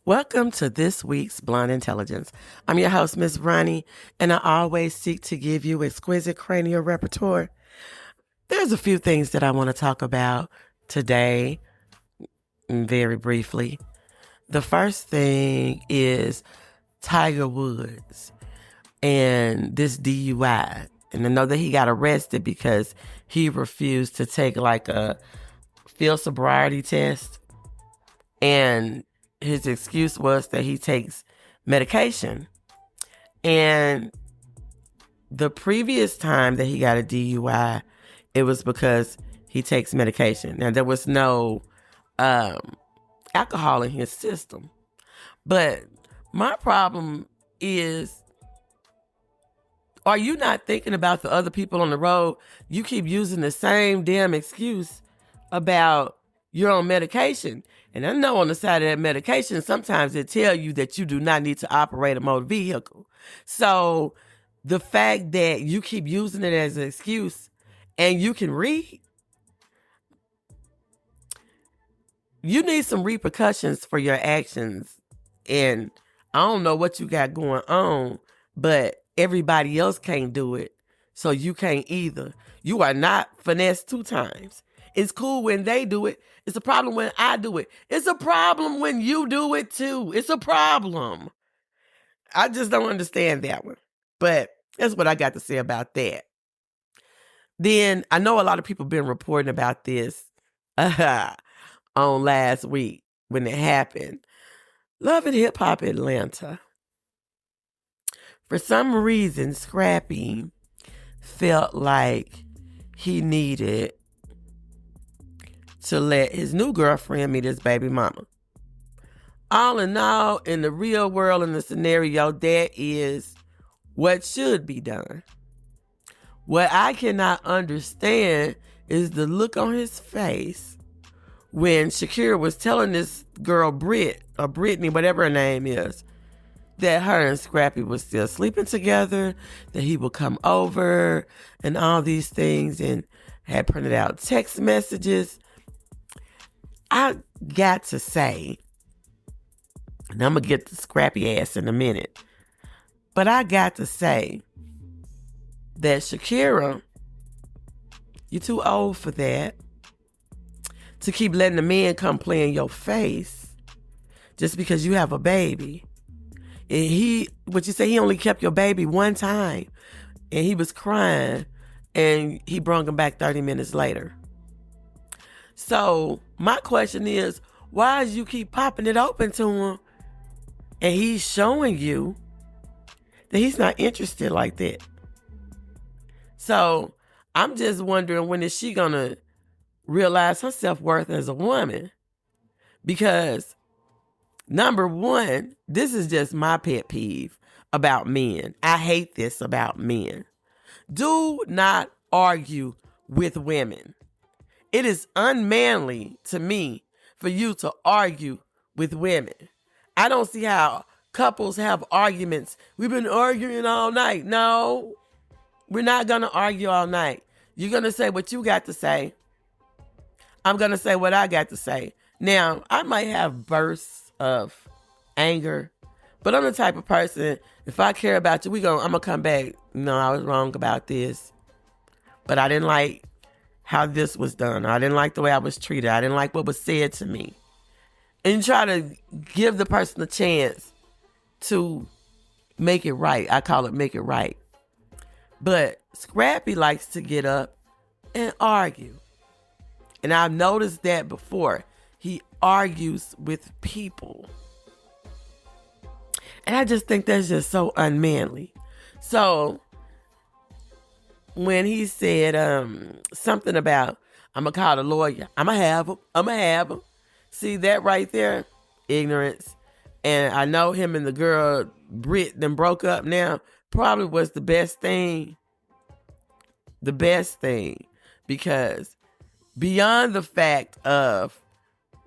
Welcome to this week's Blonde Intelligence. I'm your host, Miss Roni, and I always seek to give you exquisite cranial repertoire. There's a few things that I want to talk about today, very briefly. The first thing is Tiger Woods and this DUI. And I know that he got arrested because he refused to take like a field sobriety test. And his excuse was that he takes medication. And the previous time that he got a DUI, it was because he takes medication. Now, there was no alcohol in his system. But my problem is, are you not thinking about the other people on the road? You keep using the same damn excuse about you're on medication. And I know on the side of that medication, sometimes it tell you that you do not need to operate a motor vehicle. So the fact that you keep using it as an excuse and you can read, you need some repercussions for your actions. And I don't know what you got going on, but everybody else can't do it. So you can't either. You are not finessed 2 times. It's cool when they do it. It's a problem when I do it. It's a problem when you do it too. It's a problem. I just don't understand that one. But that's what I got to say about that. Then I know a lot of people been reporting about this on last week when it happened. Love and Hip Hop Atlanta. For some reason, Scrappy felt like he needed to let his new girlfriend meet his baby mama. All in all, in the real world, in the scenario, that is what should be done. What I cannot understand is the look on his face when Shakira was telling this girl, Britt, or Brittany, whatever her name is, that her and Scrappy was still sleeping together, that he would come over, and all these things, and had printed out text messages. I got to say, and I'm going to get to Scrappy ass in a minute, but I got to say that Shakira, you're too old for that, to keep letting the men come play in your face just because you have a baby. And what you say, he only kept your baby one time, and he was crying, and he brought him back 30 minutes later. So my question is, why do you keep popping it open to him and he's showing you that he's not interested like that? So I'm just wondering, when is she going to realize her self-worth as a woman? Because number one, this is just my pet peeve about men. I hate this about men. Do not argue with women. It is unmanly to me for you to argue with women. I don't see how couples have arguments. We've been arguing all night. No, we're not going to argue all night. You're going to say what you got to say. I'm going to say what I got to say. Now, I might have bursts of anger, but I'm the type of person, if I care about you, I'm going to come back. No, I was wrong about this, but I didn't like how this was done. I didn't like the way I was treated. I didn't like what was said to me. And try to give the person a chance to make it right. I call it make it right. But Scrappy likes to get up and argue. And I've noticed that before. He argues with people. And I just think that's just so unmanly. So when he said something about, I'm going to call the lawyer, I'm going to have him. See that right there? Ignorance. And I know him and the girl, Britt, them broke up now. Probably was the best thing. The best thing. Because beyond the fact of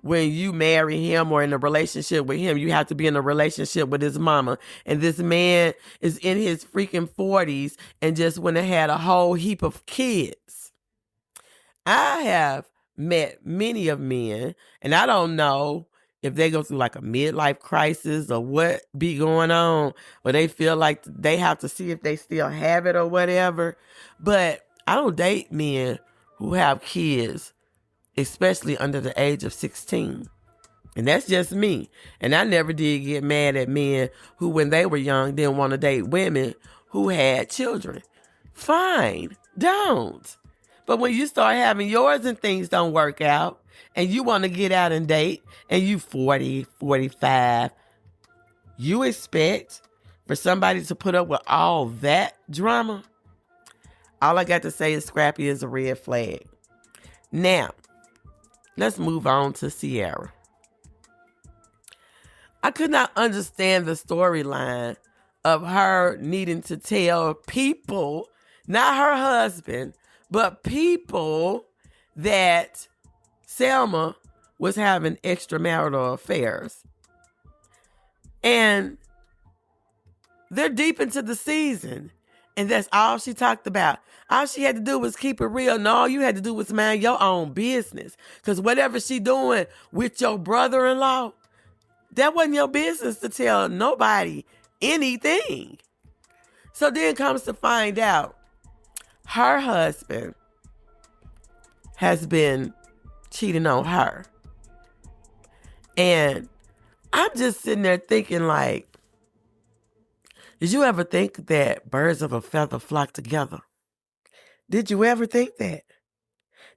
when you marry him or in a relationship with him, you have to be in a relationship with his mama. And this man is in his freaking 40s and just went and had a whole heap of kids. I have met many of men, and I don't know if they go through like a midlife crisis or what be going on, or they feel like they have to see if they still have it or whatever. But I don't date men who have kids, especially under the age of 16. And that's just me. And I never did get mad at men who, when they were young, didn't want to date women who had children. Fine, don't. But when you start having yours and things don't work out, and you want to get out and date, and you 40, 45, you expect for somebody to put up with all that drama? All I got to say is Scrappy is a red flag. Now, let's move on to Sierra. I could not understand the storyline of her needing to tell people, not her husband, but people, that Selma was having extramarital affairs. And they're deep into the season, and that's all she talked about. All she had to do was keep it real, and all you had to do was mind your own business. Because whatever she doing with your brother-in-law, that wasn't your business to tell nobody anything. So then comes to find out, her husband has been cheating on her. And I'm just sitting there thinking, like, did you ever think that birds of a feather flock together? Did you ever think that?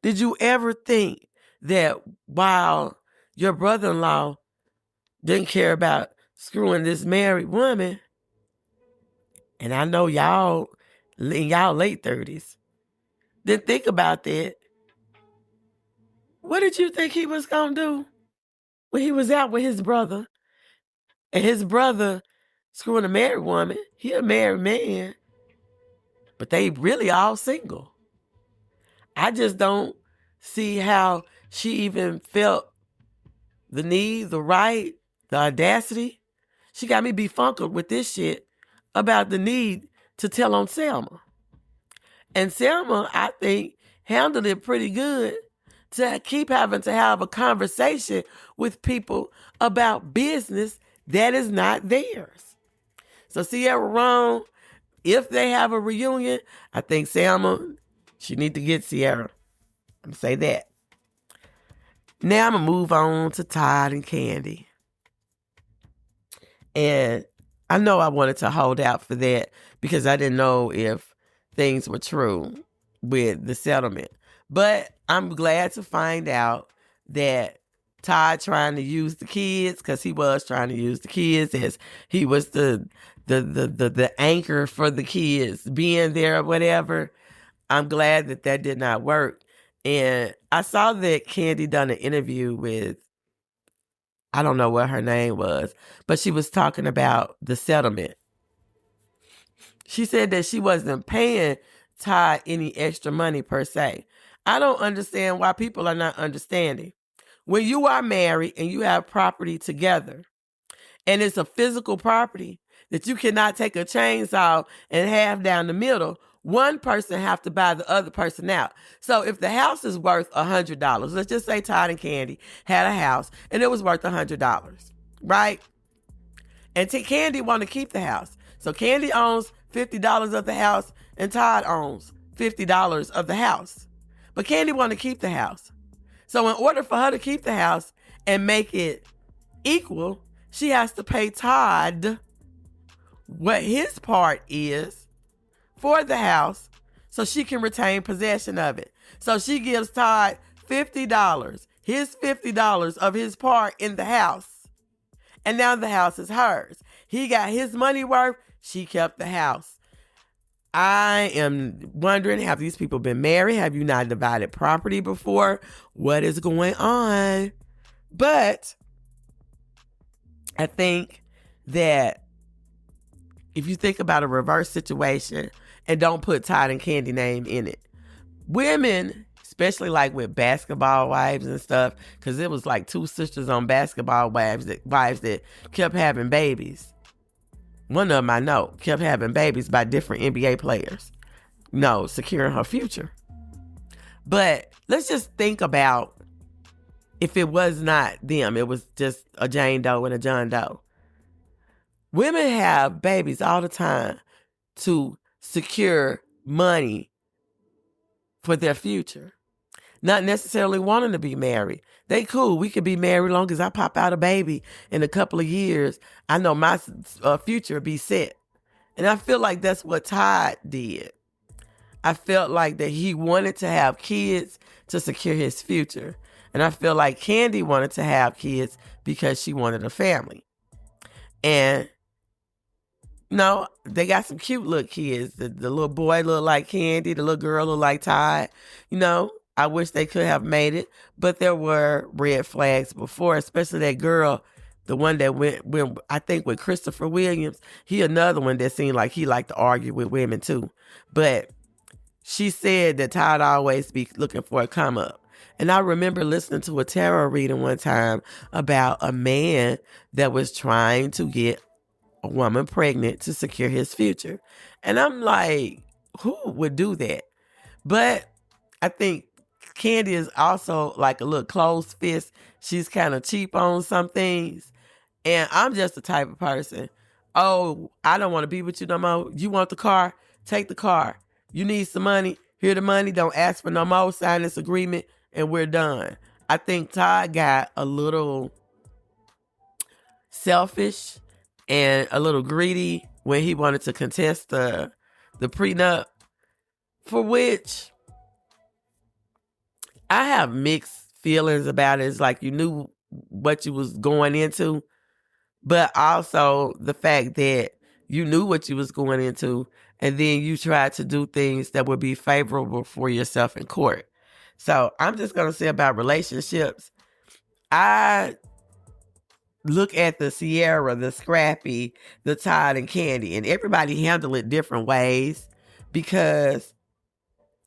Did you ever think that while your brother-in-law didn't care about screwing this married woman, and I know y'all in y'all late 30s, didn't think about that, what did you think he was going to do when he was out with his brother? And his brother screwing a married woman, he a married man, but they really all single. I just don't see how she even felt the need, the right, the audacity. She got me befunkled with this shit about the need to tell on Selma. And Selma, I think, handled it pretty good to keep having to have a conversation with people about business that is not theirs. So Sierra wrong. If they have a reunion, I think Selma, she need to get Sierra. I'm going to say that. Now I'm going to move on to Todd and Kandi. And I know I wanted to hold out for that because I didn't know if things were true with the settlement. But I'm glad to find out that Todd trying to use the kids, because he was trying to use the kids as he was the anchor for the kids being there or whatever. I'm glad that did not work. And I saw that Kandi done an interview with, I don't know what her name was, but she was talking about the settlement. She said that she wasn't paying Todd any extra money per se. I don't understand why people are not understanding. When you are married and you have property together, and it's a physical property that you cannot take a chainsaw and half down the middle, one person have to buy the other person out. So if the house is worth $100, let's just say Todd and Kandi had a house and it was worth $100, right? And Kandi want to keep the house. So Kandi owns $50 of the house and Todd owns $50 of the house. But Kandi want to keep the house. So in order for her to keep the house and make it equal, she has to pay Todd what his part is for the house so she can retain possession of it. So she gives Todd $50, his $50 of his part in the house. And now the house is hers. He got his money worth. She kept the house. I am wondering, have these people been married? Have you not divided property before? What is going on? But I think that if you think about a reverse situation and don't put Todd and Kandi name in it, women, especially like with basketball wives and stuff, because it was like two sisters on basketball wives that kept having babies. One of them I know kept having babies by different NBA players. No, securing her future. But let's just think about if it was not them, it was just a Jane Doe and a John Doe. Women have babies all the time to secure money for their future. Not necessarily wanting to be married. They cool. We could be married long as I pop out a baby in a couple of years. I know my future be set. And I feel like that's what Todd did. I felt like that he wanted to have kids to secure his future. And I feel like Kandi wanted to have kids because she wanted a family. And no, they got some cute little kids. The little boy look like Kandi. The little girl look like Todd. You know, I wish they could have made it. But there were red flags before, especially that girl, the one that went I think with Christopher Williams. He another one that seemed like he liked to argue with women too. But she said that Todd always be looking for a come up. And I remember listening to a tarot reading one time about a man that was trying to get a woman pregnant to secure his future. And I'm like, who would do that? But I think Kandi is also like a little closed fist. She's kind of cheap on some things. And I'm just the type of person, oh, I don't want to be with you no more. You want the car? Take the car. You need some money? Here the money. Don't ask for no more. Sign this agreement and we're done. I think Todd got a little selfish and a little greedy when he wanted to contest the prenup, for which I have mixed feelings about it. It's like you knew what you was going into, but also the fact that you knew what you was going into and then you tried to do things that would be favorable for yourself in court. So I'm just going to say about relationships, I look at the Sierra, the Scrappy, the Todd and Kandi, and everybody handle it different ways, because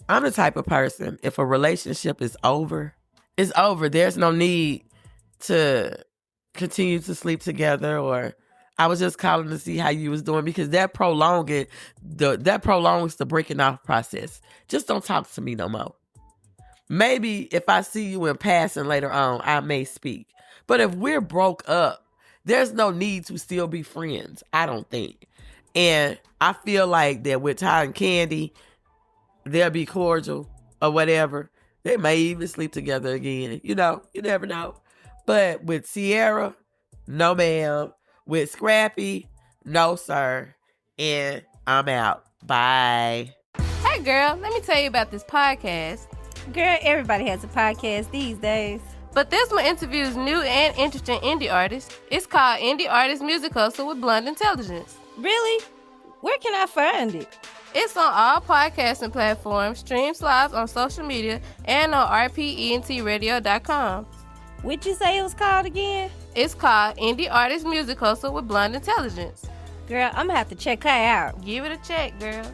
I'm the type of person, if a relationship is over, it's over. There's no need to continue to sleep together, or I was just calling to see how you was doing, because that prolongs the breaking off process. Just don't talk to me no more. Maybe if I see you in passing later on, I may speak. But if we're broke up, there's no need to still be friends, I don't think. And I feel like that with Todd and Kandi, they'll be cordial or whatever. They may even sleep together again. You know, you never know. But with Sierra, no ma'am. With Scrappy, no sir. And I'm out. Bye. Hey girl, let me tell you about this podcast. Girl, everybody has a podcast these days. But this one interviews new and interesting indie artists. It's called Indie Artist Music Hustle with Blonde Intelligence. Really? Where can I find it? It's on all podcasting platforms, streams live on social media, and on rpentradio.com. What'd you say it was called again? It's called Indie Artist Music Hustle with Blonde Intelligence. Girl, I'm gonna have to check her out. Give it a check, girl.